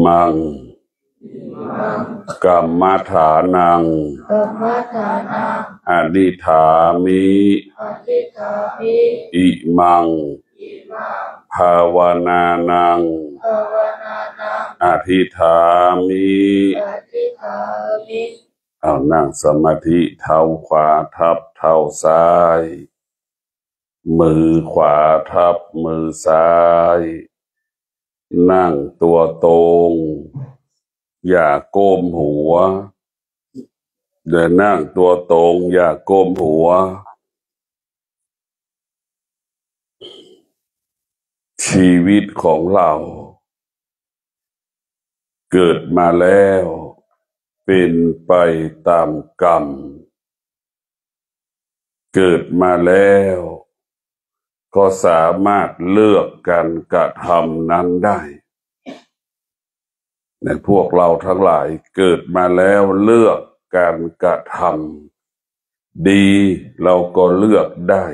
มังกัมมัฏฐานังอนิถามิอิมังภาวนานังอธิษฐามิเอานั่งสมาธิเท้าขวาทับเท้าซ้ายมือขวาทับมือซ้ายนั่งตัวตรงอย่าก้มหัวเดินนั่งตัวตรงอย่าก้มหัวชีวิตของเราเกิดมาแล้วเป็นไปตามกรรมเกิดมาแล้วก็สามารถเลือกการกระทำนั้นได้ในพวกเราทั้งหลายเกิดมาแล้วเลือกการกระทำดีเราก็เลือกได้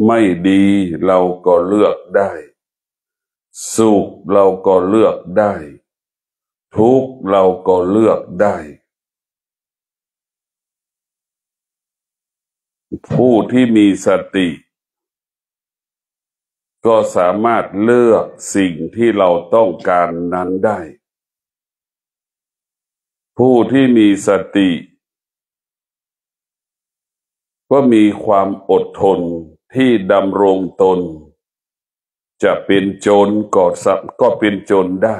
ไม่ดีเราก็เลือกได้สุขเราก็เลือกได้ทุกข์เราก็เลือกได้ผู้ที่มีสติก็สามารถเลือกสิ่งที่เราต้องการนั้นได้ผู้ที่มีสติก็มีความอดทนที่ดำรงตนจะเป็นโจรก็เป็นโจรได้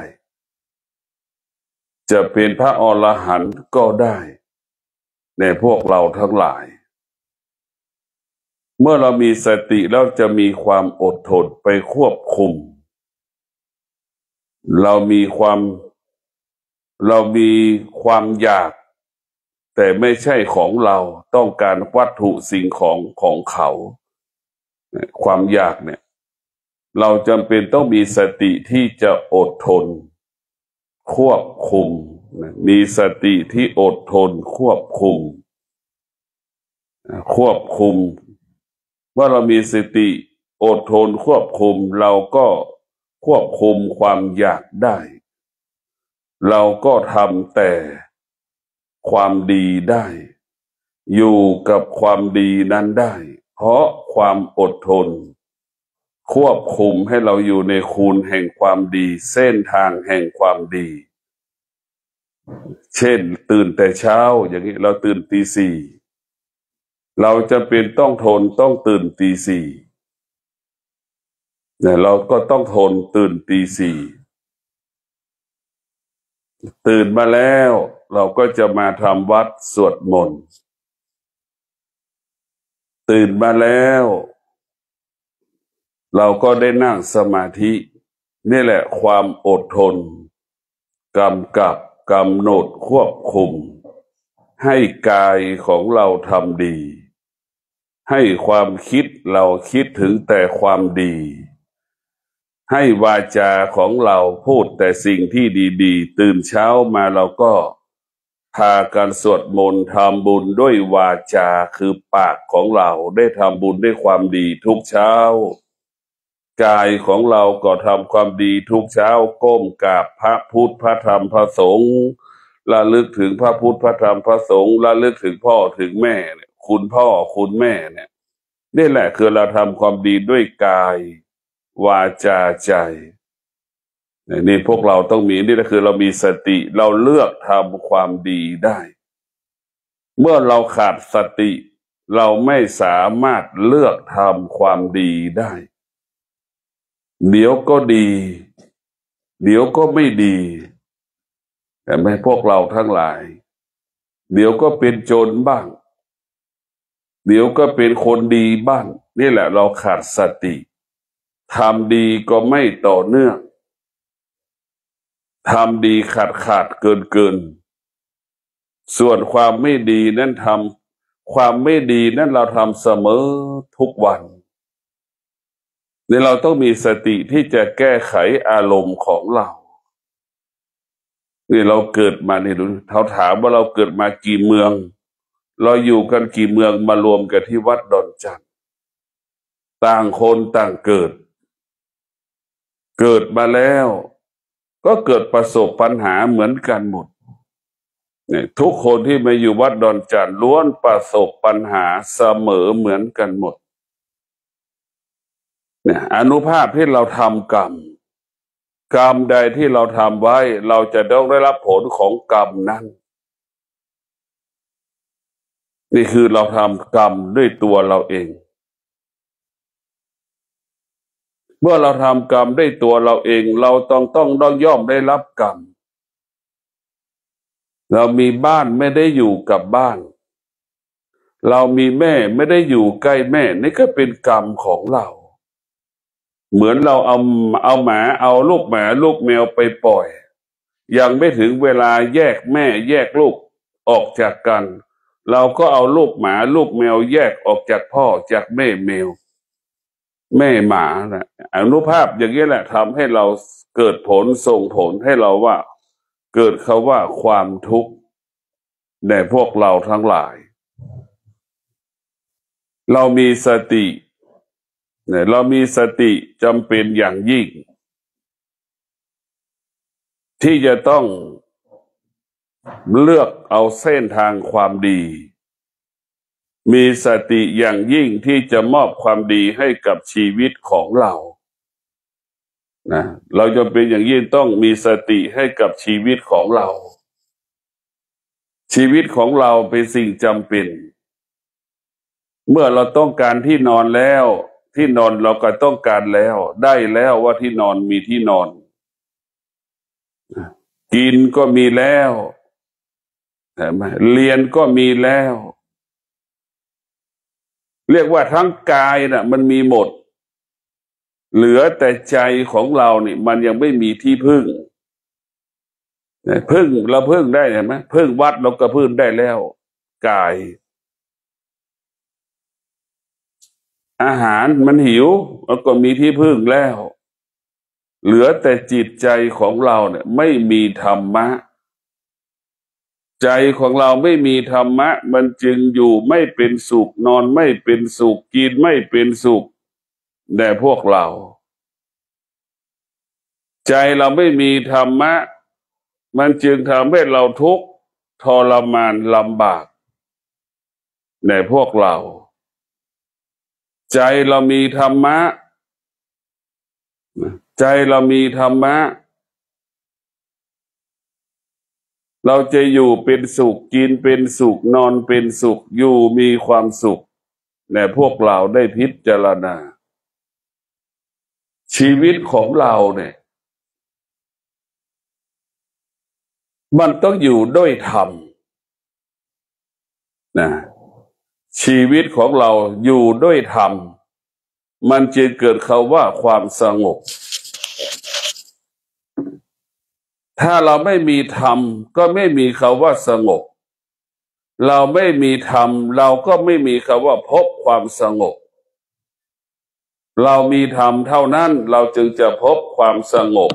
จะเป็นพระอรหันต์ก็ได้ในพวกเราทั้งหลายเมื่อเรามีสติแล้วจะมีความอดทนไปควบคุมเรามีความอยากแต่ไม่ใช่ของเราต้องการวัตถุสิ่งของเขาความอยากเนี่ยเราจำเป็นต้องมีสติที่จะอดทนควบคุมมีสติที่อดทนควบคุมเมื่อเรามีสติอดทนควบคุมเราก็ควบคุมความอยากได้เราก็ทำแต่ความดีได้อยู่กับความดีนั้นได้เพราะความอดทนควบคุมให้เราอยู่ในคูณแห่งความดีเส้นทางแห่งความดีเช่นตื่นแต่เช้าอย่างนี้เราตื่นตี 4เราจะเป็นต้องทนต้องตื่นตี 4เนี่ยเราก็ต้องทนตื่นตี 4ตื่นมาแล้วเราก็จะมาทำวัดสวดมนต์ตื่นมาแล้วเราก็ได้นั่งสมาธินี่แหละความอดทนกำกับกำหนดควบคุมให้กายของเราทำดีให้ความคิดเราคิดถึงแต่ความดีให้วาจาของเราพูดแต่สิ่งที่ดีๆตื่นเช้ามาเราก็พากันสวดมนต์ทำบุญด้วยวาจาคือปากของเราได้ทำบุญด้วยความดีทุกเช้ากายของเราก็ทำความดีทุกเช้าก้มกราบพระพุทธพระธรรมพระสงฆ์ระลึกถึงพระพุทธพระธรรมพระสงฆ์ระลึกถึงพ่อถึงแม่เนี่ยคุณพ่อคุณแม่เนี่ยนี่แหละคือเราทำความดีด้วยกายวาจาใจนี่พวกเราต้องมีนี่ก็คือเรามีสติเราเลือกทำความดีได้เมื่อเราขาดสติเราไม่สามารถเลือกทำความดีได้เดี๋ยวก็ดีเดี๋ยวก็ไม่ดีแต่ไม่พวกเราทั้งหลายเดี๋ยวก็เป็นโจรบ้างเดี๋ยวก็เป็นคนดีบ้างนี่แหละเราขาดสติทำดีก็ไม่ต่อเนื่องทำดีขาดเกินส่วนความไม่ดีนั้นความไม่ดีนั้นเราทำเสมอทุกวันนี่เราต้องมีสติที่จะแก้ไขอารมณ์ของเรานี่เราเกิดมาเนี่ยเขาถามว่าเราเกิดมากี่เมืองเราอยู่กันกี่เมืองมารวมกันที่วัดดอนจันทร์ต่างคนต่างเกิดมาแล้ว ก็เกิดประสบปัญหาเหมือนกันหมดเนี่ยทุกคนที่มาอยู่วัดดอนจานล้วนประสบปัญหาเสมอเหมือนกันหมดเนี่ยอานุภาพที่เราทำกรรมใดที่เราทำไว้เราจะต้องได้รับผลของกรรมนั้นนี่คือเราทำกรรมด้วยตัวเราเองเมื่อเราทำกรรมด้วยตัวเราเองเราต้องย่อมได้รับกรรมเรามีบ้านไม่ได้อยู่กับบ้านเรามีแม่ไม่ได้อยู่ใกล้แม่นี่ก็เป็นกรรมของเราเหมือนเราเอาหมาเอาลูกหมาลูกแมวไปปล่อยยังไม่ถึงเวลาแยกแม่แยกลูกออกจากกันเราก็เอาลูกหมาลูกแมวแยกออกจากพ่อจากแม่แมวแม่หมานะอนุภาพอย่างนี้แหละทำให้เราเกิดผลส่งผลให้เราว่าเกิดคำว่าความทุกข์ในพวกเราทั้งหลายเรามีสติเนี่ยเรามีสติจำเป็นอย่างยิ่งที่จะต้องเลือกเอาเส้นทางความดีมีสติอย่างยิ่งที่จะมอบความดีให้กับชีวิตของเรานะเราจำเป็นอย่างยิ่งต้องมีสติให้กับชีวิตของเราชีวิตของเราเป็นสิ่งจำเป็นเมื่อเราต้องการที่นอนแล้วที่นอนเราก็ต้องการแล้วได้แล้วว่าที่นอนมีที่นอนกินก็มีแล้วใช่ไหมเรียนก็มีแล้วเรียกว่าทั้งกายน่ะมันมีหมดเหลือแต่ใจของเราเนี่ยมันยังไม่มีที่พึ่งพึ่งเราพึ่งได้เห็นไหมพึ่งวัดเราก็พึ่งได้แล้วกายอาหารมันหิวเราก็มีที่พึ่งแล้วเหลือแต่จิตใจของเราเนี่ยไม่มีธรรมะใจของเราไม่มีธรรมะมันจึงอยู่ไม่เป็นสุขนอนไม่เป็นสุขกินไม่เป็นสุขแต่พวกเราใจเราไม่มีธรรมะมันจึงทำให้เราทุกข์ทรมานลำบากในพวกเราใจเรามีธรรมะใจเรามีธรรมะเราจะอยู่เป็นสุขกินเป็นสุขนอนเป็นสุขอยู่มีความสุขแต่พวกเราได้พิจารณาชีวิตของเราเนี่ยมันต้องอยู่ด้วยธรรมนะชีวิตของเราอยู่ด้วยธรรมมันจะเกิดคำว่าความสงบถ้าเราไม่มีธรรมก็ไม่มีคำว่าสงบเราไม่มีธรรมเราก็ไม่มีคำว่าพบความสงบเรามีธรรมเท่านั้นเราจึงจะพบความสงบ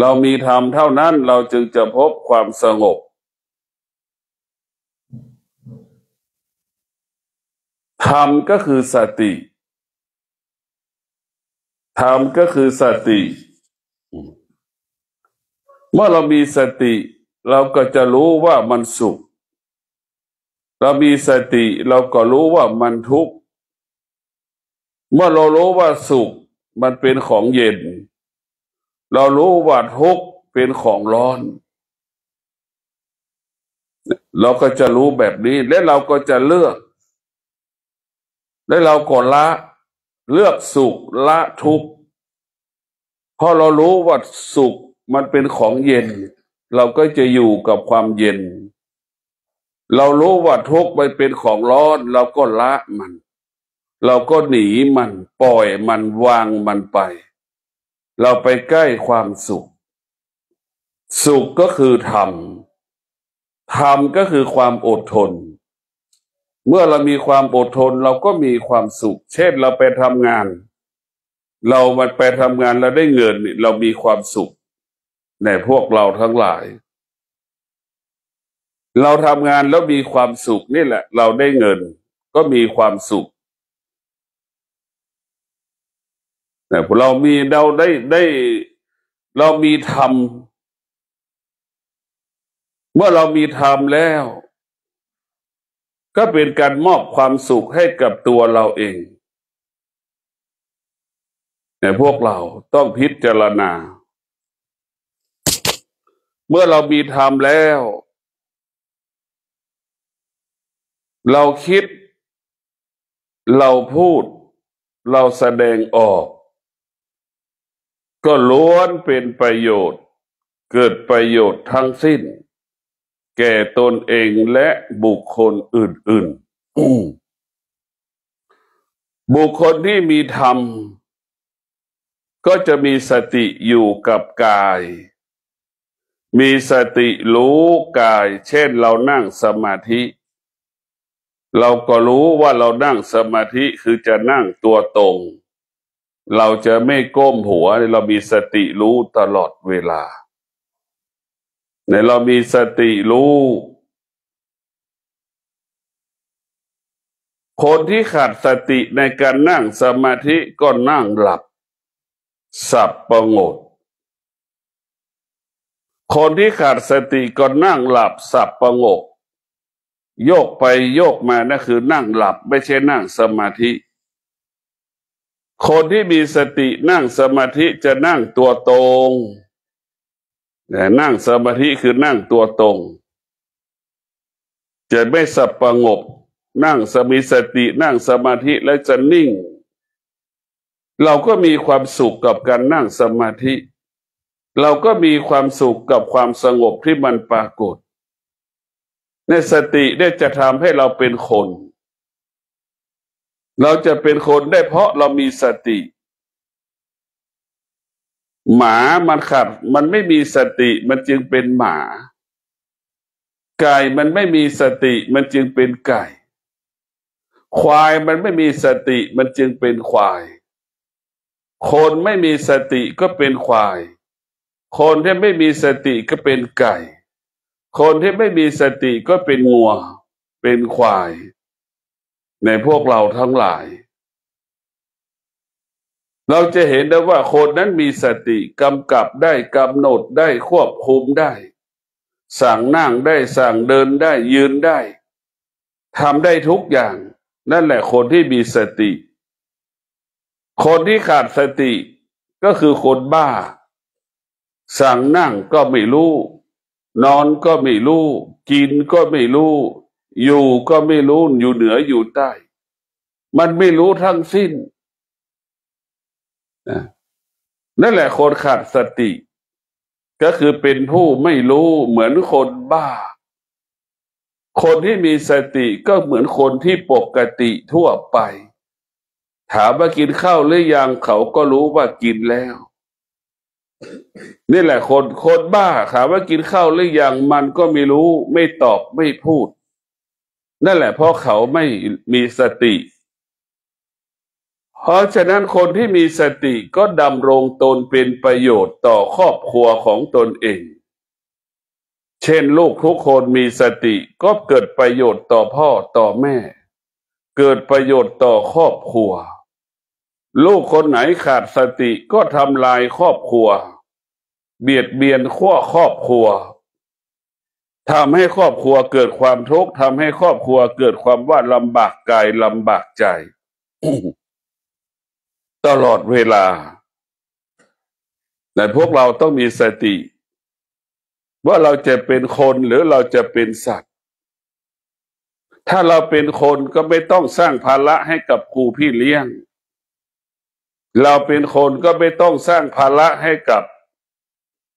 เรามีธรรมเท่านั้นเราจึงจะพบความสงบธรรมก็คือสติธรรมก็คือสติเมื่อเรามีสติเราก็จะรู้ว่ามันสุขเรามีสติเราก็รู้ว่ามันทุกข์เมื่อเรารู้ว่าสุขมันเป็นของเย็นเรารู้ว่าทุกข์เป็นของร้อนเราก็จะรู้แบบนี้และเราก็จะเลือกและเราก็เลือกสุขละทุกข์เพราะเรารู้ว่าสุขมันเป็นของเย็นเราก็จะอยู่กับความเย็นเรารู้ว่าทุกข์มันเป็นของร้อนเราก็ละมันเราก็หนีมันปล่อยมันวางมันไปเราไปใกล้ความสุขสุขก็คือธรรมธรรมก็คือความอดทนเมื่อเรามีความอดทนเราก็มีความสุขเช่นเราไปทำงานเรามันไปทำงานแล้วได้เงินเรามีความสุขในพวกเราทั้งหลายเราทำงานแล้วมีความสุขนี่แหละเราได้เงินก็มีความสุข เรามีเรามีธรรมเมื่อเรามีธรรมแล้วก็เป็นการมอบความสุขให้กับตัวเราเองพวกเราต้องพิจารณาเมื่อเรามีธรรมแล้วเราคิดเราพูดเราแสดงออกก็ล้วนเป็นประโยชน์เกิดประโยชน์ทั้งสิ้นแก่ตนเองและบุคคลอื่นๆ บุคคลที่มีธรรมก็จะมีสติอยู่กับกายมีสติรู้กายเช่นเรานั่งสมาธิเราก็รู้ว่าเรานั่งสมาธิคือจะนั่งตัวตรงเราจะไม่ก้มหัวเรามีสติรู้ตลอดเวลาเรามีสติรู้คนที่ขาดสติในการนั่งสมาธิก็นั่งหลับสับประงกคนที่ขาดสติก็นั่งหลับสับประงกโยกไปโยกมานั่นคือนั่งหลับไม่ใช่นั่งสมาธิคนที่มีสตินั่งสมาธิจะนั่งตัวตรงแต่นั่งสมาธิคือนั่งตัวตรงจะไม่สับประงกนั่งมีสตินั่งสมาธิแล้วจะนิ่งเราก็มีความสุขกับการนั่งสมาธิเราก็มีความสุขกับความสงบที่มันปรากฏในสติได้จะทำให้เราเป็นคนเราจะเป็นคนได้เพราะเรามีสติหมามันขัดมันไม่มีสติมันจึงเป็นหมาไก่มันไม่มีสติมันจึงเป็นไก่ควายมันไม่มีสติมันจึงเป็นควายคนไม่มีสติก็เป็นควายคนที่ไม่มีสติก็เป็นไก่คนที่ไม่มีสติก็เป็นงัวเป็นควายในพวกเราทั้งหลายเราจะเห็นได้ว่าคนนั้นมีสติกำกับได้กำหนดได้ควบคุมได้สั่งนั่งได้สั่งเดินได้ยืนได้ทำได้ทุกอย่างนั่นแหละคนที่มีสติคนที่ขาดสติก็คือคนบ้าสั่งนั่งก็ไม่รู้นอนก็ไม่รู้กินก็ไม่รู้อยู่ก็ไม่รู้อยู่เหนืออยู่ใต้มันไม่รู้ทั้งสิ้นนั่นแหละคนขาดสติก็คือเป็นผู้ไม่รู้เหมือนคนบ้าคนที่มีสติก็เหมือนคนที่ปกติทั่วไปถามว่ากินข้าวหรือยังเขาก็รู้ว่ากินแล้วนี่แหละคนบ้าถามว่ากินข้าวหรือยังมันก็ไม่รู้ไม่ตอบไม่พูดนั่นแหละเพราะเขาไม่มีสติเพราะฉะนั้นคนที่มีสติก็ดำรงตนเป็นประโยชน์ต่อครอบครัวของตนเองเช่นลูกทุกคนมีสติก็เกิดประโยชน์ต่อพ่อต่อแม่เกิดประโยชน์ต่อครอบครัวลูกคนไหนขาดสติก็ทำลายครอบครัวเบียดเบียนครอบครัวทำให้ครอบครัวเกิดความทุกข์ทำให้ครอบครัวเกิดความว่าลำบากกายลำบากใจ ตลอดเวลาแต่พวกเราต้องมีสติว่าเราจะเป็นคนหรือเราจะเป็นสัตว์ถ้าเราเป็นคนก็ไม่ต้องสร้างภาระให้กับครูพี่เลี้ยงเราเป็นคนก็ไม่ต้องสร้างภาระให้กับ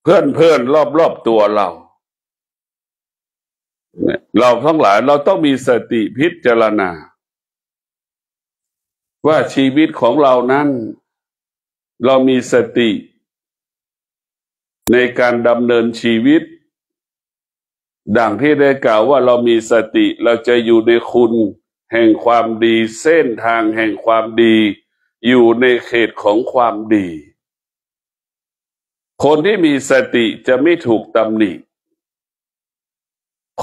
เพื่อนรอบตัวเราทั้งหลายเราต้องมีสติพิจารณาว่าชีวิตของเรานั้นเรามีสติในการดำเนินชีวิตดังที่ได้กล่าวว่าเรามีสติเราจะอยู่ในคุณแห่งความดีเส้นทางแห่งความดีอยู่ในเขตของความดีคนที่มีสติจะไม่ถูกตำหนิ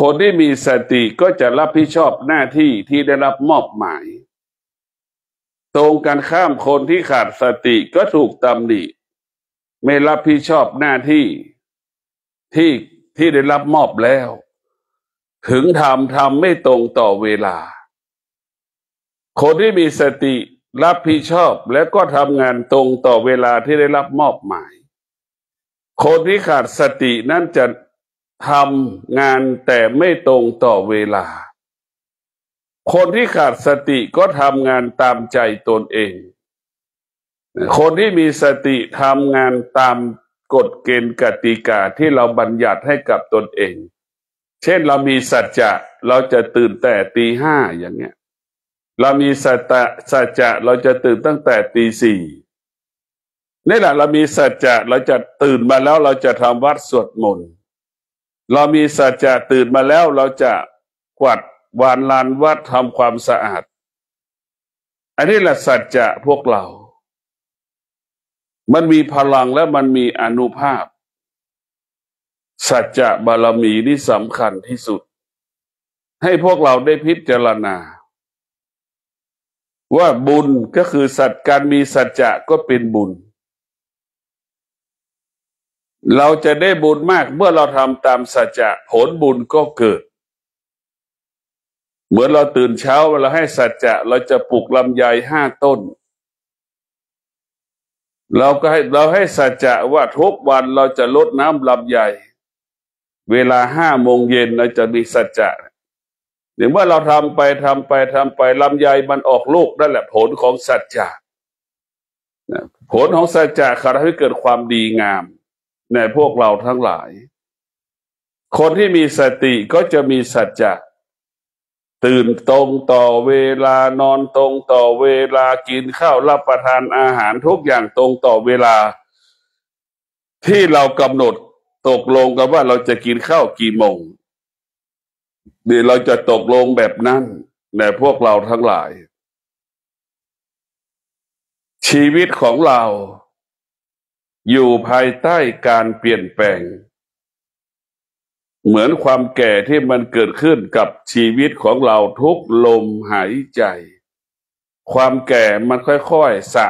คนที่มีสติก็จะรับผิดชอบหน้าที่ที่ได้รับมอบหมาย ตรงกันข้ามคนที่ขาดสติก็ถูกตำหนิไม่รับผิดชอบหน้าที่ที่ได้รับมอบแล้วถึงทำไม่ตรงต่อเวลาคนที่มีสติรับผิดชอบและก็ทำงานตรงต่อเวลาที่ได้รับมอบหมายคนที่ขาดสตินั้นจะทำงานแต่ไม่ตรงต่อเวลาคนที่ขาดสติก็ทำงานตามใจตนเองคนที่มีสติทำงานตามกฎเกณฑ์กติกาที่เราบัญญัติให้กับตนเองเช่นเรามีสัจจะเราจะตื่นแต่ตีห้าอย่างเงี้ยเรามีสัจจะเราจะตื่นตั้งแต่ตีสี่นี่แหละเรามีสัจจะเราจะตื่นมาแล้วเราจะทำวัดสวดมนต์เรามีสัจจะตื่นมาแล้วเราจะกวาดวานลานวัดทำความสะอาดอันนี้แหละสัจจะพวกเรามันมีพลังและมันมีอานุภาพสัจจะบารมีนี่สำคัญที่สุดให้พวกเราได้พิจารณาว่าบุญก็คือการมีสัจจะก็เป็นบุญเราจะได้บุญมากเมื่อเราทำตามสัจจะผลบุญก็เกิดเหมือนเราตื่นเช้าเราให้สัจจะเราจะปลูกลำไย5 ต้นเราให้สัจจะว่าทุกวันเราจะรดน้ำลำไยเวลา5 โมงเย็นเราจะมีสัจจะเดี๋ยวเมื่อเราทำไปลำไยมันออกลูกนั่นแหละผลของสัจจะผลของสัจจะทำให้เกิดความดีงามในพวกเราทั้งหลายคนที่มีสติก็จะมีสัจจะตื่นตรงต่อเวลานอนตรงต่อเวลากินข้าวรับประทานอาหารทุกอย่างตรงต่อเวลาที่เรากำหนดตกลงกันว่าเราจะกินข้าวกี่โมงเดี๋ยวเราจะตกลงแบบนั้นในพวกเราทั้งหลายชีวิตของเราอยู่ภายใต้การเปลี่ยนแปลงเหมือนความแก่ที่มันเกิดขึ้นกับชีวิตของเราทุกลมหายใจความแก่มันค่อยๆสะ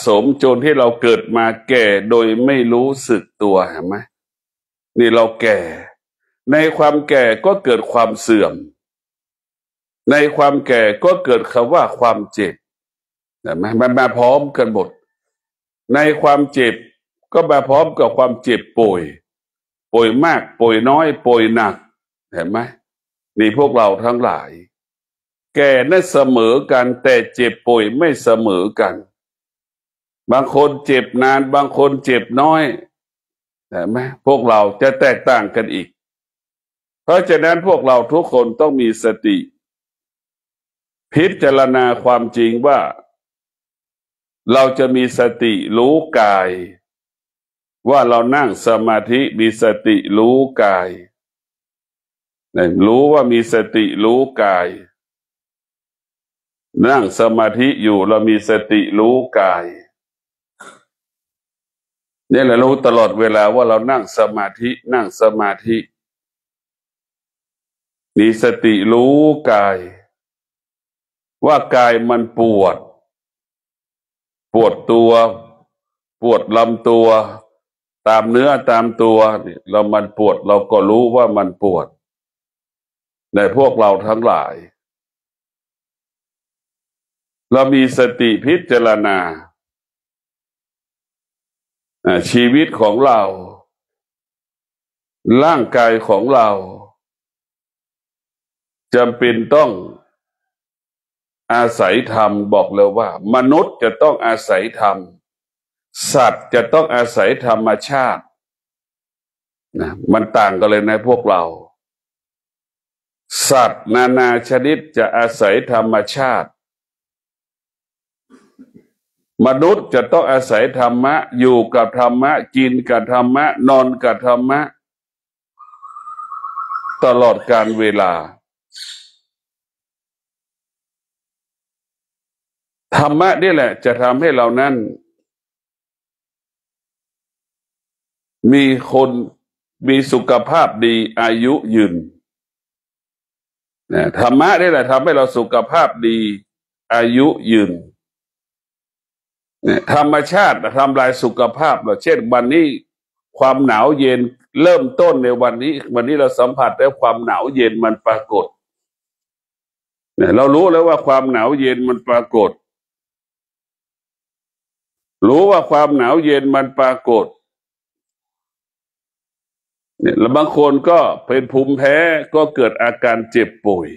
สมจนที่เราเกิดมาแก่โดยไม่รู้สึกตัวเห็นไหมนี่เราแก่ในความแก่ก็เกิดความเสื่อมในความแก่ก็เกิดคำว่าความเจ็บเห็นไหมมันมาพร้อมกันหมดในความเจ็บก็มาพร้อมกับความเจ็บป่วยมากป่วยน้อยป่วยหนักเห็นไหมนี่พวกเราทั้งหลายแก่นั้นเสมอกันแต่เจ็บป่วยไม่เสมอกันบางคนเจ็บนานบางคนเจ็บน้อยเห็นไหมพวกเราจะแตกต่างกันอีกเพราะฉะนั้นพวกเราทุกคนต้องมีสติพิจารณาความจริงว่าเราจะมีสติรู้กายว่าเรานั่งสมาธิมีสติรู้กายรู้ว่ามีสติรู้กายนั่งสมาธิอยู่เรามีสติรู้กายนี่แหละรู้ตลอดเวลาว่าเรานั่งสมาธิมีสติรู้กายว่ากายมันปวดตัวปวดลำตัวตามเนื้อตามตัวนี่เรามันปวดเราก็รู้ว่ามันปวดในพวกเราทั้งหลายเรามีสติพิจารณาชีวิตของเราร่างกายของเราจำเป็นต้องอาศัยธรรมบอกเลยว่ามนุษย์จะต้องอาศัยธรรมสัตว์จะต้องอาศัยธรรมชาติมันต่างกันเลยในพวกเราสัตว์นานาชนิดจะอาศัยธรรมชาติมนุษย์จะต้องอาศัยธรรมะอยู่กับธรรมะกินกับธรรมะนอนกับธรรมะตลอดกาลเวลาธรรมะนี่แหละจะทำให้เรานั้นมีสุขภาพดีอายุยืนธรรมะนี่แหละทำให้เราสุขภาพดี อายุยืนเนี่ยธรรมชาติทำลายสุขภาพเราเช่นวันนี้ความหนาวเย็นเริ่มต้นในวันนี้เราสัมผัสได้ความหนาวเย็นมันปรากฏเนี่ยเรารู้แล้วว่าความหนาวเย็นมันปรากฏรู้ว่าความหนาวเย็นมันปรากฏเนี่ยแล้วบางคนก็เป็นภูมิแพ้ก็เกิดอาการเจ็บป่วย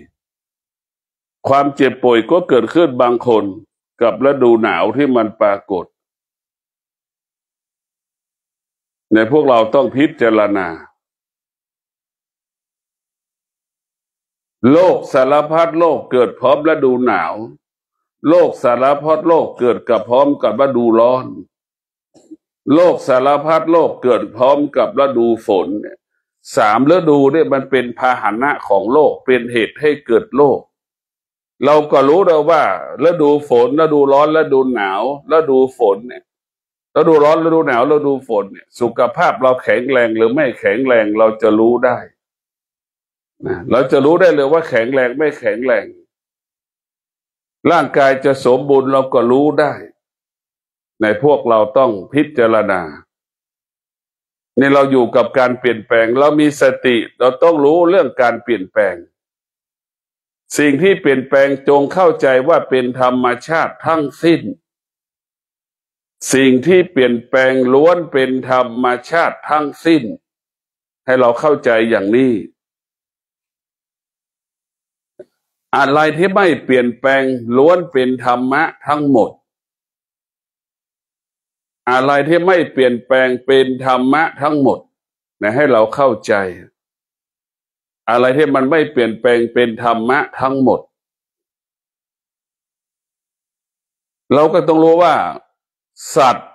ความเจ็บป่วยก็เกิดขึ้นบางคนกับฤดูหนาวที่มันปรากฏในพวกเราต้องพิจารณาโรคสารพัดโรคเกิดพร้อมฤดูหนาวโรคสารพัดโรคเกิดกับพร้อมกับฤดูร้อนโรคสารพัดโรคเกิดพร้อมกับฤดูฝนเนี่ยสามฤดูเนี่ยมันเป็นพาหนะของโลกเป็นเหตุให้เกิดโรคเราก็รู้แล้วว่าฤดูฝนฤดูร้อนฤดูหนาวฤดูฝนเนี่ยฤดูร้อนฤดูหนาวฤดูฝนเนี่ยสุขภาพเราแข็งแรงหรือไม่แข็งแรงเราจะรู้ได้นะเราจะรู้ได้เลยว่าแข็งแรงไม่แข็งแรงร่างกายจะสมบูรณ์เราก็รู้ได้ในพวกเราต้องพิจารณานี่เราอยู่กับการเปลี่ยนแปลงเรามีสติเราต้องรู้เรื่องการเปลี่ยนแปลงสิ่งที่เปลี่ยนแปลงจงเข้าใจว่าเป็นธรรมชาติทั้งสิ้นสิ่งที่เปลี่ยนแปลงล้วนเป็นธรรมชาติทั้งสิ้นให้เราเข้าใจอย่างนี้อะไรที่ไม่เปลี่ยนแปลงล้วนเป็นธรรมะทั้งหมดอะไรที่ไม่เปลี่ยนแปลงเป็นธรรมะทั้งหมดนะให้เราเข้าใจอะไรที่มันไม่เปลี่ยนแปลงเป็นธรรมะทั้งหมดเราก็ต้องรู้ว่าสัตว์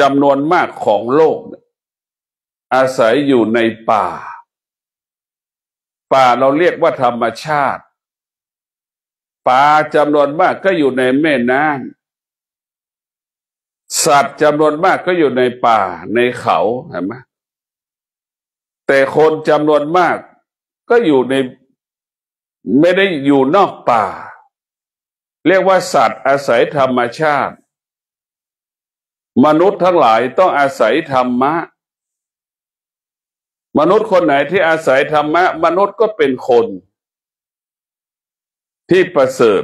จำนวนมากของโลกอาศัยอยู่ในป่าเราเรียกว่าธรรมชาติปลาจำนวนมากก็อยู่ในแม่น้ำสัตว์จำนวนมากก็อยู่ในป่าในเขาเห็นไหมแต่คนจำนวนมากก็อยู่ในไม่ได้อยู่นอกป่าเรียกว่าสัตว์อาศัยธรรมชาติมนุษย์ทั้งหลายต้องอาศัยธรรมะมนุษย์คนไหนที่อาศัยธรรมะมนุษย์ก็เป็นคนที่ประเสริฐ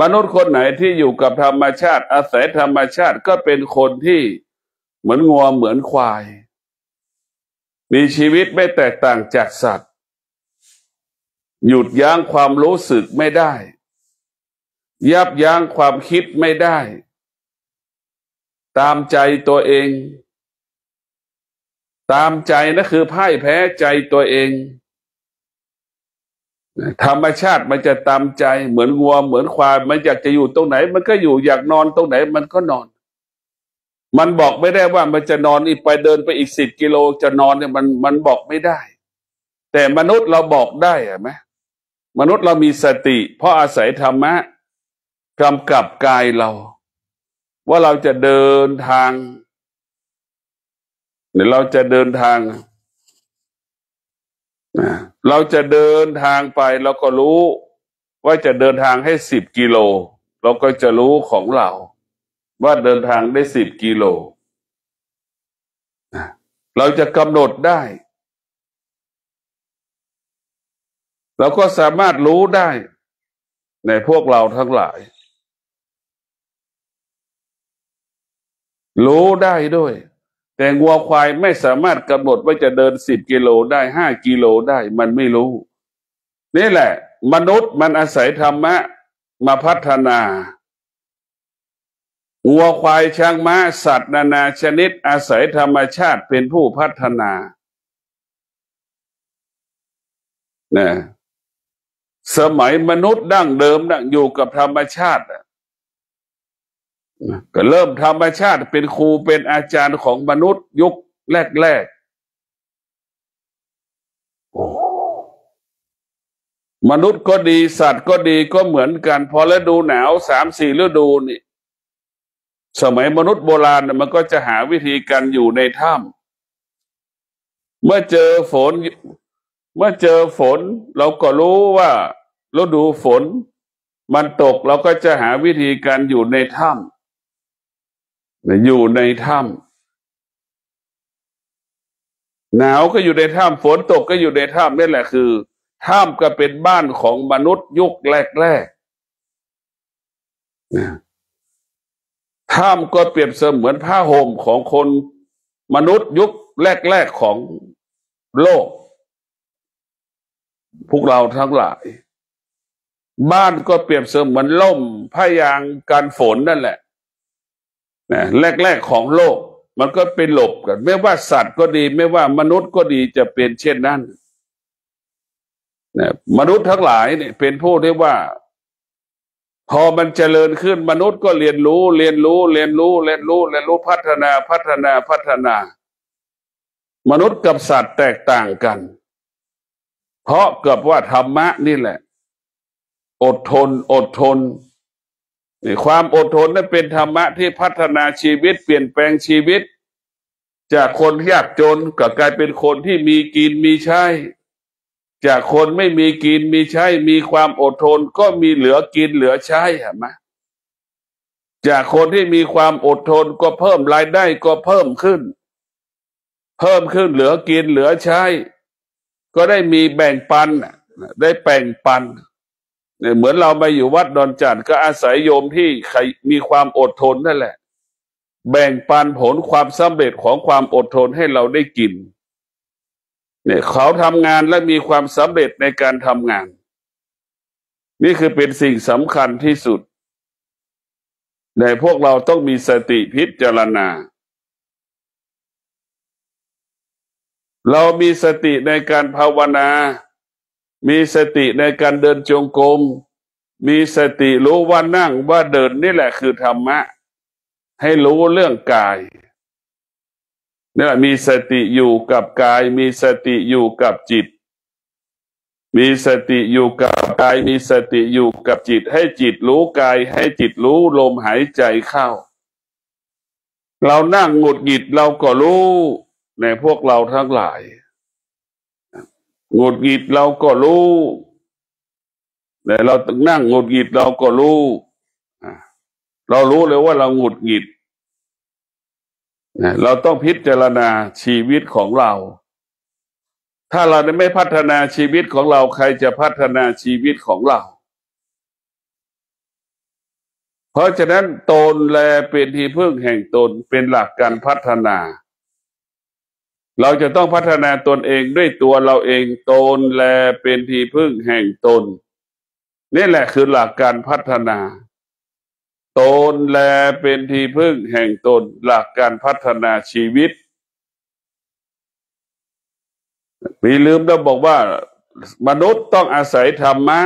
มนุษย์คนไหนที่อยู่กับธรรมชาติอาศัยธรรมชาติก็เป็นคนที่เหมือนงัวเหมือนควายมีชีวิตไม่แตกต่างจากสัตว์หยุดยั้งความรู้สึกไม่ได้ยับยั้งความคิดไม่ได้ตามใจตัวเองตามใจนั่นคือพ่ายแพ้ใจตัวเองธรรมชาติมันจะตามใจเหมือนงัวเหมือนควายมันอยากจะอยู่ตรงไหนมันก็อยู่อยากนอนตรงไหนมันก็นอนมันบอกไม่ได้ว่ามันจะนอนอีกไปเดินไปอีก10 กิโลจะนอนเนี่ยมันบอกไม่ได้แต่มนุษย์เราบอกได้ไหมมนุษย์เรามีสติเพราะอาศัยธรรมะกำกับกายเราว่าเราจะเดินทางเนี่ยเราจะเดินทางเราจะเดินทางไปเราก็รู้ว่าจะเดินทางให้10 กิโลเราก็จะรู้ของเราว่าเดินทางได้10 กิโลเราจะกำหนดได้เราก็สามารถรู้ได้ในพวกเราทั้งหลายรู้ได้ด้วยแต่งัวควายไม่สามารถกำหนดว่าจะเดิน10 กิโลได้5 กิโลได้มันไม่รู้นี่แหละมนุษย์มันอาศัยธรรมะมาพัฒนางัวควายช้างม้าสัตว์นานาชนิดอาศัยธรรมชาติเป็นผู้พัฒนาเนี่ยสมัยมนุษย์ดั้งเดิมอยู่กับธรรมชาติก็เริ่มธรรมชาติเป็นครูเป็นอาจารย์ของมนุษย์ยุคแรกๆมนุษย์ก็ดีสัตว์ก็ดีก็เหมือนกันพอฤดูหนาว3-4 ฤดูนี่สมัยมนุษย์โบราณมันก็จะหาวิธีการอยู่ในถ้ำเมื่อเจอฝนเราก็รู้ว่าฤดูฝน มันตกเราก็จะหาวิธีการอยู่ในถ้ำอยู่ในถ้ำหนาวก็อยู่ในถ้ำฝนตกก็อยู่ในถ้ำนี่แหละคือถ้ำก็เป็นบ้านของมนุษย์ยุคแรกๆถ้ำก็เปรียบเสมือนผ้าห่มของคนมนุษย์ยุคแรกๆของโลกพวกเราทั้งหลายบ้านก็เปรียบเสมือนล่มผ้ายางกันฝนนั่นแหละนะแรกๆของโลกมันก็เป็นหลบกันไม่ว่าสัตว์ก็ดีไม่ว่ามนุษย์ก็ดีจะเป็นเช่นนั้นนะมนุษย์ทั้งหลายเนี่ยเป็นผู้ที่ว่าพอมันเจริญขึ้นมนุษย์ก็เรียนรู้พัฒนามนุษย์กับสัตว์แตกต่างกันเพราะเกิดว่าธรรมะนี่แหละอดทนนี่ความอดทนนั้นเป็นธรรมะที่พัฒนาชีวิตเปลี่ยนแปลงชีวิตจากคนยากจนก็กลายเป็นคนที่มีกินมีใช้จากคนไม่มีกินมีใช้มีความอดทนก็มีเหลือกินเหลือใช้เห็นไหมจากคนที่มีความอดทนก็เพิ่มรายได้ก็เพิ่มขึ้นเหลือกินเหลือใช้ก็ได้มีแบ่งปันได้แบ่งปันเนี่ยเหมือนเรามาอยู่วัดดอนจันทร์ก็อาศัยโยมที่มีความอดทนนั่นแหละแบ่งปันผลความสำเร็จของความอดทนให้เราได้กินเนี่ยเขาทำงานและมีความสำเร็จในการทำงานนี่คือเป็นสิ่งสำคัญที่สุดในพวกเราต้องมีสติพิจารณาเรามีสติในการภาวนามีสติในการเดินจงกรมมีสติรู้ว่านั่งว่าเดินนี่แหละคือธรรมะให้รู้เรื่องกายนี่แหละมีสติอยู่กับกายมีสติอยู่กับจิตมีสติอยู่กับกายมีสติอยู่กับจิตให้จิตรู้กายให้จิตรู้ลมหายใจเข้าเรานั่งหงุดหงิดเราก็รู้ในพวกเราทั้งหลายหงุดหงิดเราก็รู้แต่เรานั่งหงุดหงิดเราก็รู้เรารู้เลยว่าเราหงุดหงิดเราต้องพิจารณาชีวิตของเราถ้าเราไม่พัฒนาชีวิตของเราใครจะพัฒนาชีวิตของเราเพราะฉะนั้นตนแลเป็นที่พึ่งแห่งตนเป็นหลักการพัฒนาเราจะต้องพัฒนาตนเองด้วยตัวเราเองตนแลเป็นที่พึ่งแห่งตนนี่แหละคือหลักการพัฒนาตนแลเป็นที่พึ่งแห่งตนหลักการพัฒนาชีวิตมีลืมแล้วบอกว่ามนุษย์ต้องอาศัยธรรมะ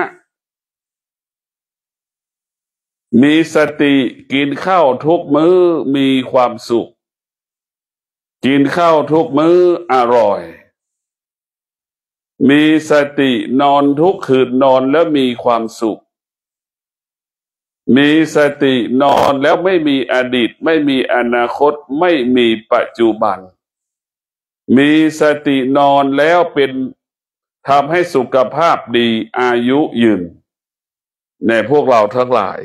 มีสติกินข้าวทุกมื้อมีความสุขกินข้าวทุกมื้ออร่อยมีสตินอนทุกคืนนอนแล้วมีความสุขมีสตินอนแล้วไม่มีอดีตไม่มีอนาคตไม่มีปัจจุบันมีสตินอนแล้วเป็นทำให้สุขภาพดีอายุยืนในพวกเราทั้งหลาย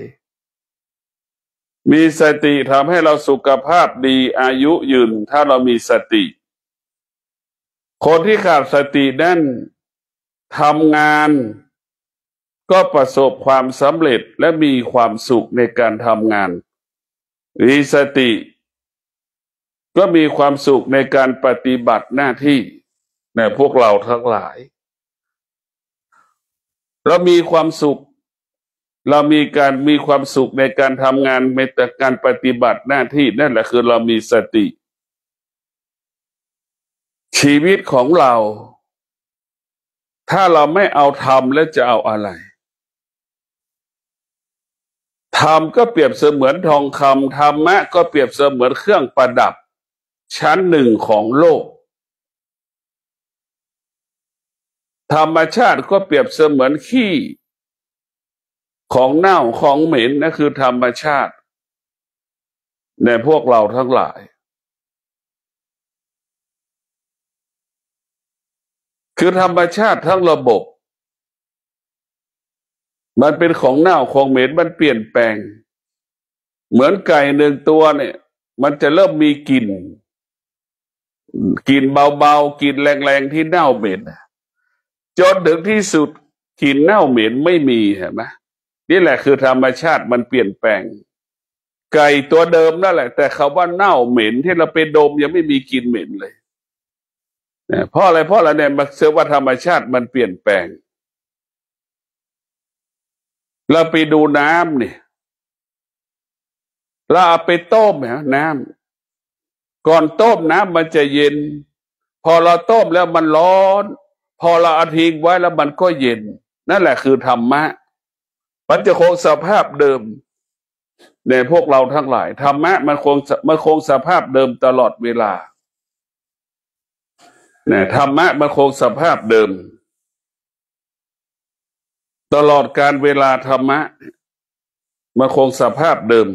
มีสติทำให้เราสุขภาพดีอายุยืนถ้าเรามีสติคนที่ขาดสตินั้นทำงานก็ประสบความสำเร็จและมีความสุขในการทำงานมีสติก็มีความสุขในการปฏิบัติหน้าที่ในพวกเราทั้งหลายเรามีความสุขเรามีความสุขในการทำงานในการปฏิบัติหน้าที่นั่นแหละคือเรามีสติชีวิตของเราถ้าเราไม่เอาธรรมแล้วจะเอาอะไรธรรมก็เปรียบเสมือนทองคำธรรมะก็เปรียบเสมือนเครื่องประดับชั้นหนึ่งของโลกธรรมชาติก็เปรียบเสมือนขี้ของเน่าของเหม็นนั่นคือธรรมชาติในพวกเราทั้งหลายคือธรรมชาติทั้งระบบ มันเป็นของเน่าของเหม็นมันเปลี่ยนแปลงเหมือนไก่หนึ่งตัวเนี่ยมันจะเริ่มมีกลิ่นเบาๆกลิ่นแรงๆที่เน่าเหม็นจนถึงที่สุดกลิ่นเน่าเหม็นไม่มีเห็นไหมนี่แหละคือธรรมชาติมันเปลี่ยนแปลงไก่ตัวเดิมนั่นแหละแต่คำว่าเน่าเหม็นที่เราไปดมยังไม่มีกลิ่นเหม็นเลยเพราะอะไรเนี่ยมันเชื่อว่าธรรมชาติมันเปลี่ยนแปลงเราไปดูน้ำนี่เราเอาไปต้มน้ำก่อนต้มน้ำมันจะเย็นพอเราต้มแล้วมันร้อนพอเราเอาทิ้งไว้แล้วมันก็เย็นนั่นแหละคือธรรมะมันจะคงสภาพเดิมในพวกเราทั้งหลายธรรมะมันคงสภาพเดิมตลอดเวลาเนี่ยธรรมะมันคงสภาพเดิมตลอดการเวลาธรรมะมันคงสภาพเดิม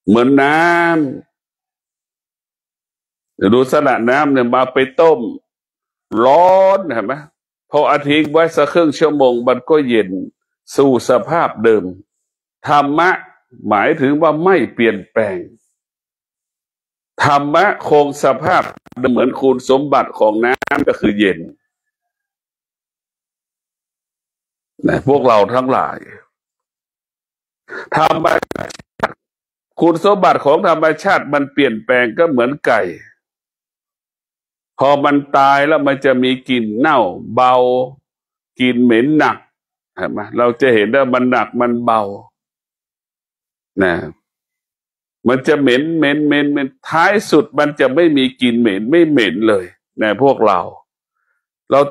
เหมือนน้ำดูสระน้ำเนี่ยมาไปต้มร้อนเห็นไหมพออาทิตย์ไว้สักครึ่งชั่วโมงมันก็เย็นสู่สภาพเดิมธรรมะหมายถึงว่าไม่เปลี่ยนแปลงธรรมะคงสภาพเหมือนคุณสมบัติของน้ำก็คือเย็นนะพวกเราทั้งหลายธรรมะคุณสมบัติของธรรมชาติมันเปลี่ยนแปลงก็เหมือนไก่พอมันตายแล้วมันจะมีกลิ่นเน่าเบากลิ่นเหม็นหนักเห็นไหมเราจะเห็นว่ามันหนักมันเบานะมันจะเหม็นท้ายสุดมันจะไม่มีกลิ่นเหม็นไม่เหม็นเลยนะพวกเรา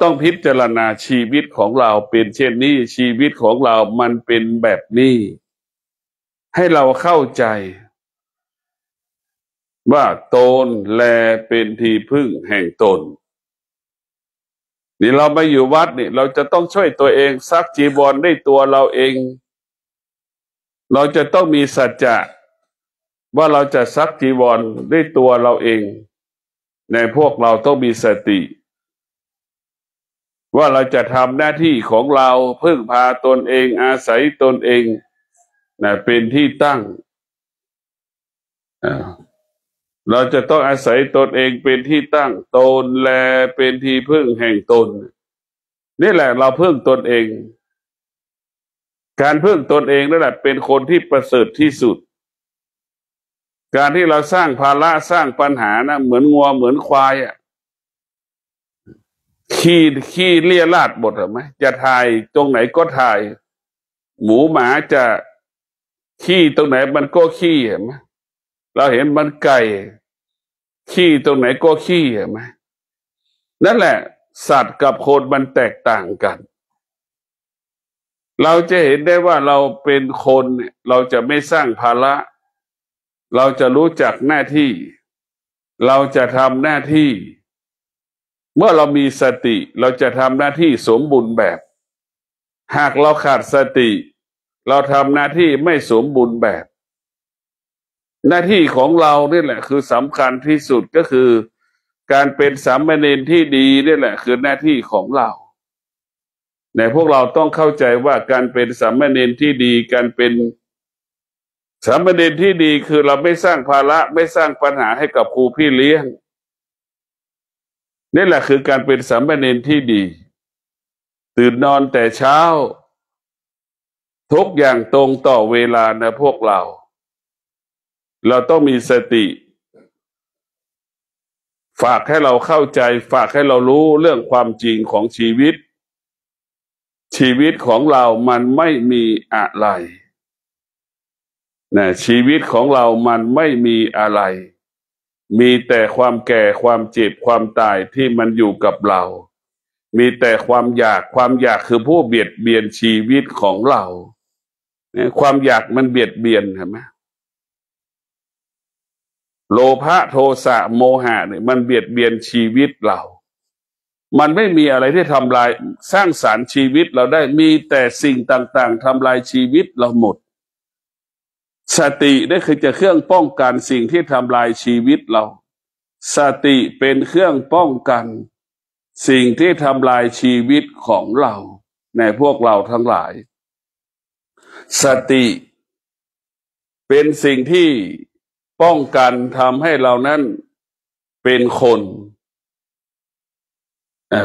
ต้องพิจารณาชีวิตของเราเป็นเช่นนี้ชีวิตของเรามันเป็นแบบนี้ให้เราเข้าใจว่าตนแลเป็นที่พึ่งแห่งตนนี่เรามาอยู่วัดนี่เราจะต้องช่วยตัวเองซักจีวรได้ตัวเราเองเราจะต้องมีสัจจะว่าเราจะซักจีวรได้ตัวเราเองในพวกเราต้องมีสติว่าเราจะทำหน้าที่ของเราพึ่งพาตนเองอาศัยตนเองนะเป็นที่ตั้งเราจะต้องอาศัยตนเองเป็นที่ตั้งตนแลเป็นที่พึ่งแห่งตนนี่แหละเราพึ่งตนเองการพึ่งตนเองนั่นแหละเป็นคนที่ประเสริฐที่สุดการที่เราสร้างภาระสร้างปัญหานะเหมือนงัวเหมือนควายขี้เลี่ยราดหมดหรือไหมจะถ่ายตรงไหนก็ถ่ายหมูหมาจะขี้ตรงไหนมันก็ขี้เห็นไหมเราเห็นมันไก่ขี้ตรงไหนก็ขี้เห็นไหมนั่นแหละสัตว์กับคนมันแตกต่างกันเราจะเห็นได้ว่าเราเป็นคนเราจะไม่สร้างภาระเราจะรู้จักหน้าที่เราจะทำหน้าที่เมื่อเรามีสติเราจะทำหน้าที่สมบูรณ์แบบหากเราขาดสติเราทำหน้าที่ไม่สมบูรณ์แบบหน้าที่ของเรานี่แหละคือสำคัญที่สุดก็คือการเป็นสามเณรที่ดีนี่แหละคือหน้าที่ของเราในพวกเราต้องเข้าใจว่าการเป็นสามเณรที่ดีการเป็นสามเณรที่ดีคือเราไม่สร้างภาระไม่สร้างปัญหาให้กับครูพี่เลี้ยงนี่แหละคือการเป็นสามเณรที่ดีตื่นนอนแต่เช้าทุกอย่างตรงต่อเวลานะพวกเราต้องมีสติฝากให้เราเข้าใจฝากให้เรารู้เรื่องความจริงของชีวิตของเรามันไม่มีอะไรนะชีวิตของเรามันไม่มีอะไรมีแต่ความแก่ความเจ็บความตายที่มันอยู่กับเรามีแต่ความอยากคือผู้เบียดเบียนชีวิตของเราความอยากมันเบียดเบียนเห็นไหมโลภะโทสะโมหะเนี่ยมันเบียดเบียนชีวิตเรามันไม่มีอะไรที่ทำลายสร้างสรรค์ชีวิตเราได้มีแต่สิ่งต่างๆทำลายชีวิตเราหมดสตินี่คือจะเครื่องป้องกันสิ่งที่ทำลายชีวิตเราสติเป็นเครื่องป้องกันสิ่งที่ทำลายชีวิตของเรา ในพวกเราทั้งหลายสติเป็นสิ่งที่ป้องกันทำให้เรานั้นเป็นคน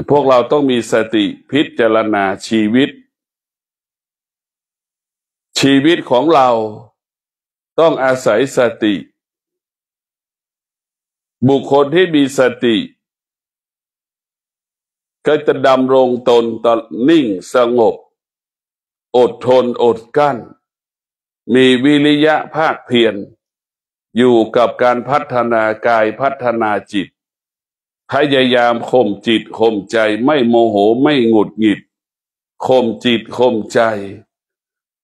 พวกเราต้องมีสติพิจารณาชีวิตของเราต้องอาศัยสติบุคคลที่มีสติก็จะดำรงตนนิ่งสงบอดทนอดกลั้นมีวิริยะภาคเพียรอยู่กับการพัฒนากายพัฒนาจิตพยายามข่มจิตข่มใจไม่โมโหไม่หงุดหงิดข่มจิตข่มใจ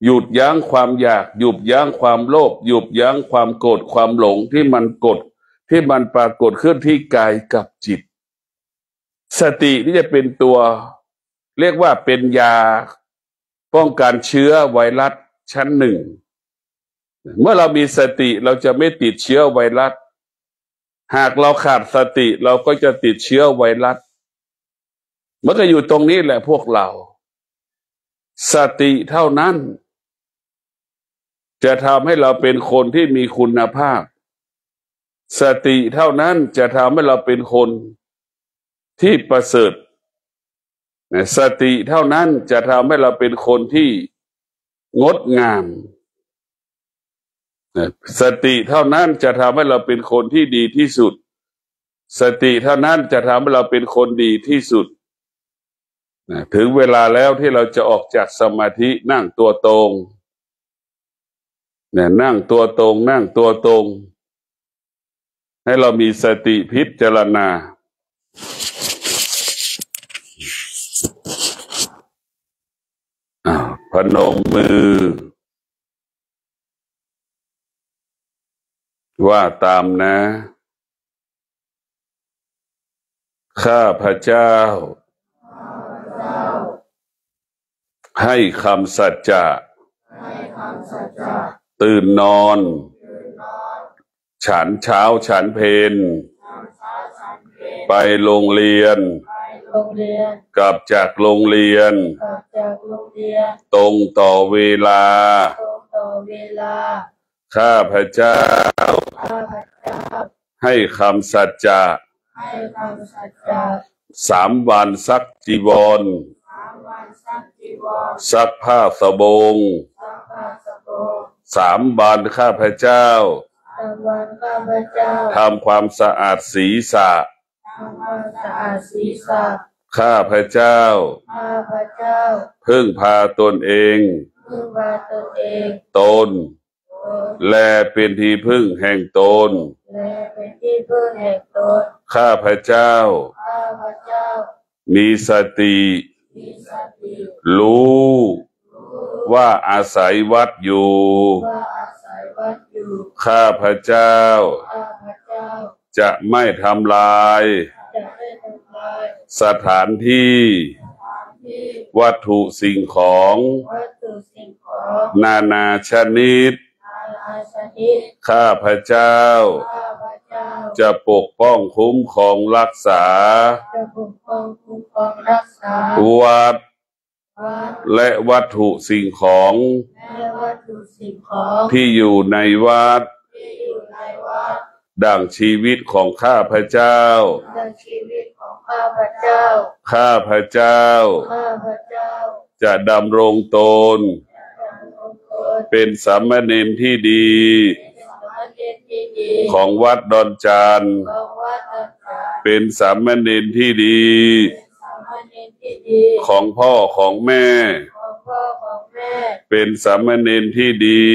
หยุดยั้งความอยากหยุดยั้งความโลภหยุดยั้งความโกรธความหลงที่มันปรากฏขึ้นที่กายกับจิตสติที่จะเป็นตัวเรียกว่าเป็นยาป้องกันเชื้อไวรัสชั้นหนึ่งเมื่อเรามีสติเราจะไม่ติดเชื้อไวรัสหากเราขาดสติเราก็จะติดเชื้อไวรัสมันก็อยู่ตรงนี้แหละพวกเราสติเท่านั้นจะทำให้เราเป็นคนที่มีคุณภาพสติเท่านั้นจะทำให้เราเป็นคนที่ประเสริฐสติเท่านั้นจะทำให้เราเป็นคนที่งดงามสติเท่านั้นจะทำให้เราเป็นคนที่ดีที่สุดสติเท่านั้นจะทำให้เราเป็นคนดีที่สุดถึงเวลาแล้วที่เราจะออกจากสมาธินั่งตัวตรงนั่งตัวตรงนั่งตัวตรงให้เรามีสติพิจารณาพนมมือว่าตามนะข้าพเจ้าให้คำสัจจะตื่นนอนฉันเช้าฉันเพลไปโรงเรียนกลับจากโรงเรียนตรงต่อเวลาข้าพเจ้าให้คำสัจจะ3 วันซักจีวรซักผ้าสบง3 วันข้าพเจ้าทำความสะอาดศีรษะข้าพเจ้าพึ่งพาตนเองตนและเป็นที่พึ่งแห่งตนข้าพเจ้ามีสติรู้ว่าอาศัยวัดอยู่ข้าพเจ้าจะไม่ทำลายสถานที่วัตถุสิ่งของนานาชนิดข้าพเจ้าจะปกป้องคุ้มครองรักษาวัดและวัตถุสิ่งของที่อยู่ในวัดดังชีวิตของข้าพเจ้าข้าพเจ้าจะดำรงตนเป็นสามเณรที่ดีของวัดดอนจานเป็นสามเณรที่ดีของพ่อของแม่เป็นสามเณรที่ดี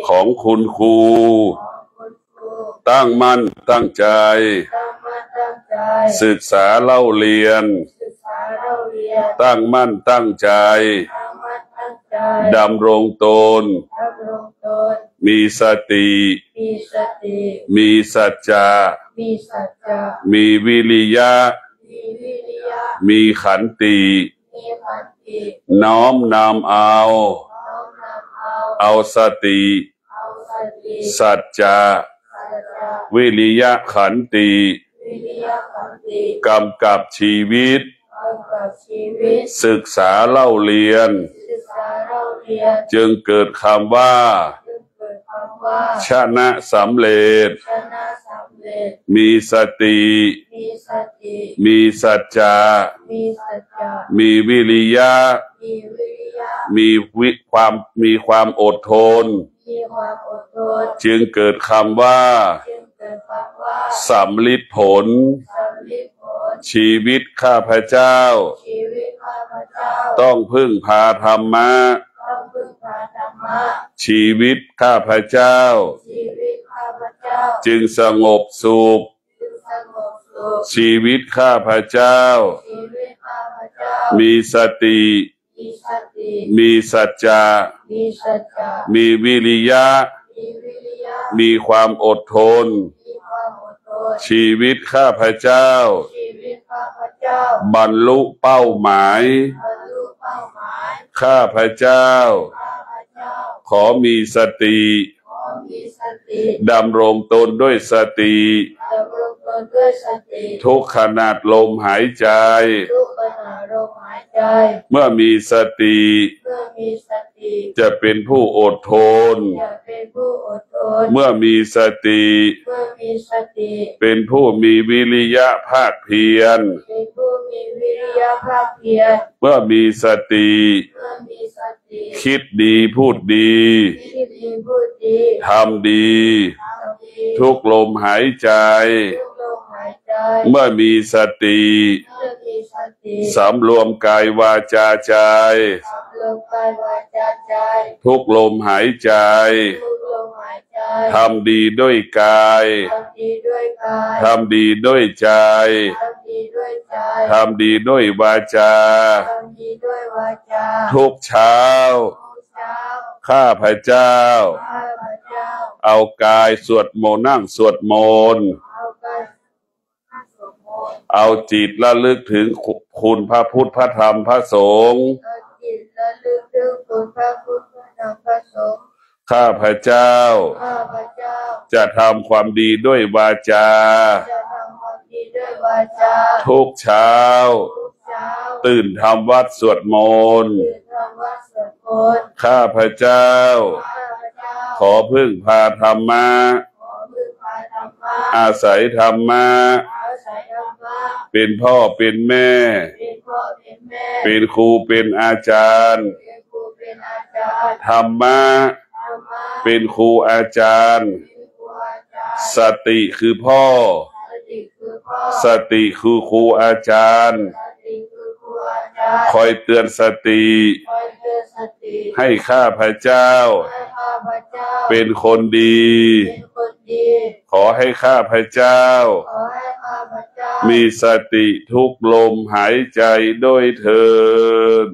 ของคุณครูตั้งมั่นตั้งใจศึกษาเล่าเรียนตั้งมั่นตั้งใจดำรงตนมีสติมีสัจจะมีวิริยะมีขันติน้อมนำเอาสติสัจจะวิริยะขันติกำกับชีวิต ำกับชีวิตศึกษาเล่าเรียนจึงเกิดคำว่าชนะสำเร็จมีสติมีสัจจะมีวิริยะมีความอดทนจึงเกิดคำว่าสำลิดผลชีวิตข้าพเจ้าต้องพึ่งพาธรรมะชีวิตข้าพเจ้าจึงสงบสุขชีวิตข้าพเจ้ามีสติมีสัจจะมีวิริยะมีความอดทนชีวิตข้าพเจ้าบรรลุเป้าหมายข้าพเจ้าขอมีสติดำรงตนด้วยสติทุกขณะลมหายใจเมื่อมีสติจะเป็นผู้อดทนเมื่อมีสติเป็นผู้มีวิริยะภาคเพียรเมื่อมีสติคิดดีพูดดีทำดีทุกลมหายใจเมื่อมีสติสำรวมกายวาจาใจทุกลมหายใจทำดีด้วยกายทำดีด้วยใจทำดีด้วยวาจาทุกเช้าข้าพเจ้าเอากายสวดมนต์นั่งสวดมนต์เอาจิตระลึกถึงคุณพระพุทธพระธรรมพระสงฆ์ข้าพเจ้าจะทำความดีด้วยวาจาทุกเช้าตื่นทำวัดสวดมนต์ข้าพเจ้าขอพึ่งพาธรรมะอาศัยธรรมะเป็นพ่อเป็นแม่เป็นครูเป็นอาจารย์ธรรมะเป็นครูอาจารย์สติคือพ่อสติคือครูอาจารย์คอยเตือนสติให้ข้าพเจ้าเป็นคนดีขอให้ข้าพเจ้ามีสติทุกลมหายใจด้วยเถิด